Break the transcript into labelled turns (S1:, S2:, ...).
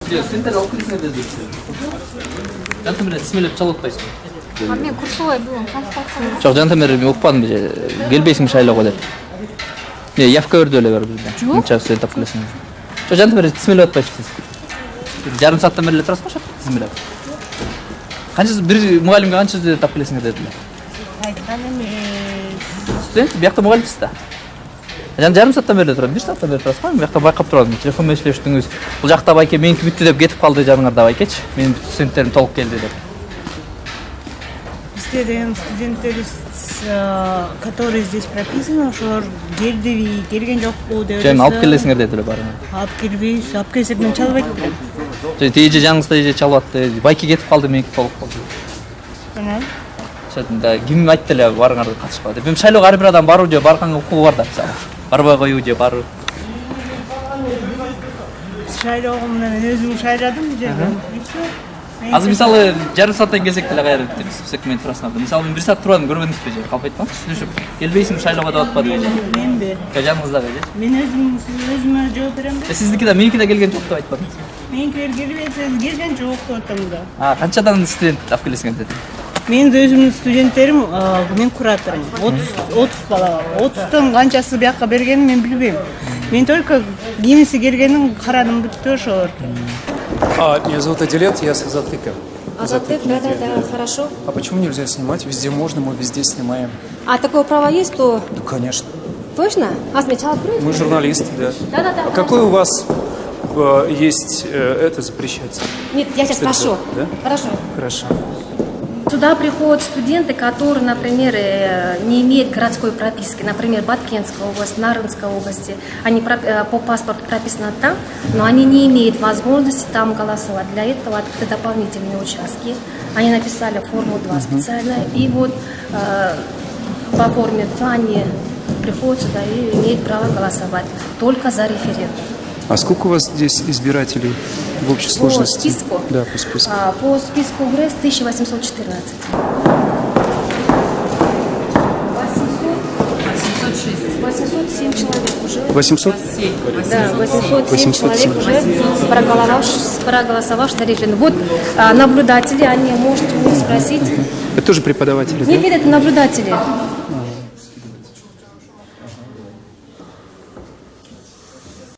S1: Сен алып келесің деді. Жантамер смелеп чалып атпайсың.
S2: Мен курсовой болом, консультация.
S1: Жоқ, Жантамер мен укпадым же. Келбейсің шайлауға деп. Явка өрдү эле бар бизде. Мынча сен тап келесиң. Жоқ, Жантамер смелеп атпайсыз. Жарым сааттан бери эле турасыз го, смелеп. Канчасы бир мугалимге канчасы тап келесиңер дедилер.
S3: Айткан эмес.
S1: Студент, биякта мугалимсиз да. Жарым сааттан бери турат, бир сааттан бери турасыз го. Биякта байкап турам. Телефон менен иштештиңиз. Бул жакта байке меники бүттү деп кетип калды жаныңарда байкечи. Менин студенттерим толук келди деп.
S3: Bizde de stüdentler, которые здесь прописаны, ошолор келдиби, келген жокпу деп.
S1: Жана алып келесиңер дедилер барыңар.
S3: Алып келбейбиз, алып келсек мен чалбайт элем.
S1: Тиже жаңызда же чалып атты. Байке кетип калды, меники толук калды.
S3: Анан
S1: Шатында ким айтты эле барыңарды катышпа деп. Мен шайлоого ар бир адам баруу же барганга укугу бар да, мисалы. Барбай коюу же баруу.
S3: шайлоого мен өзүм шайладым же.
S1: Азыр мисалы жарым сааттан келсек деле кайра биттик мен турасың. Мисалы мен 1 саат турдум, көрбөдүңүзбү же? Калп айтпаңыз, түшүп. Келбейсиң шайлоого деп атпадым же.
S3: Менби.
S1: Жаныңызда же.
S3: Мен өзүмө жооп берем да.
S1: Сиздики да меники да келген жок деп айтпадыңыз.
S3: Меникилер келбейт, келген жок деп атам да.
S1: Канчадан студент алып келесиңер деди.
S3: Менин өзүмдүн студенттерим, мен кураторум. 30 бала бар. 30тон канчасы бияка бергенин мен билбейм. Мен только кимиси келгенин карадым бүттү ошолор.
S4: Меня зовут Адилет, я с Азатыка.
S2: Азатык, да, хорошо.
S4: А почему нельзя снимать? Везде можно, мы везде снимаем.
S2: А такое право есть, то
S4: Ну, конечно.
S2: точно? А сначала откройте.
S4: Мы журналисты, да.
S2: Да.
S4: А какой у вас есть это запрещается?
S2: Нет, я сейчас спрошу.
S4: Да?
S2: Хорошо.
S4: Хорошо.
S2: Сюда приходят студенты, которые, например, не имеют городской прописки. Например, Баткенская область, Нарынская область. Они по паспорту прописаны там, но они не имеют возможности там голосовать. Для этого открыты дополнительные участки. Они написали форму 2 специально. И вот по форме 2 они приходят сюда и имеют право голосовать только за референдум.
S4: А сколько у вас здесь избирателей в общей сложности?
S2: По списку?
S4: Да, по списку.
S2: По списку ГРЭС 1814. 807 человек уже.
S4: 800?
S2: Да, 807 человек
S4: 807.
S2: уже проголосовавших за референдум. Вот наблюдатели, они можете у них спросить.
S4: Это тоже преподаватели,
S2: Нет,
S4: да?
S2: это наблюдатели.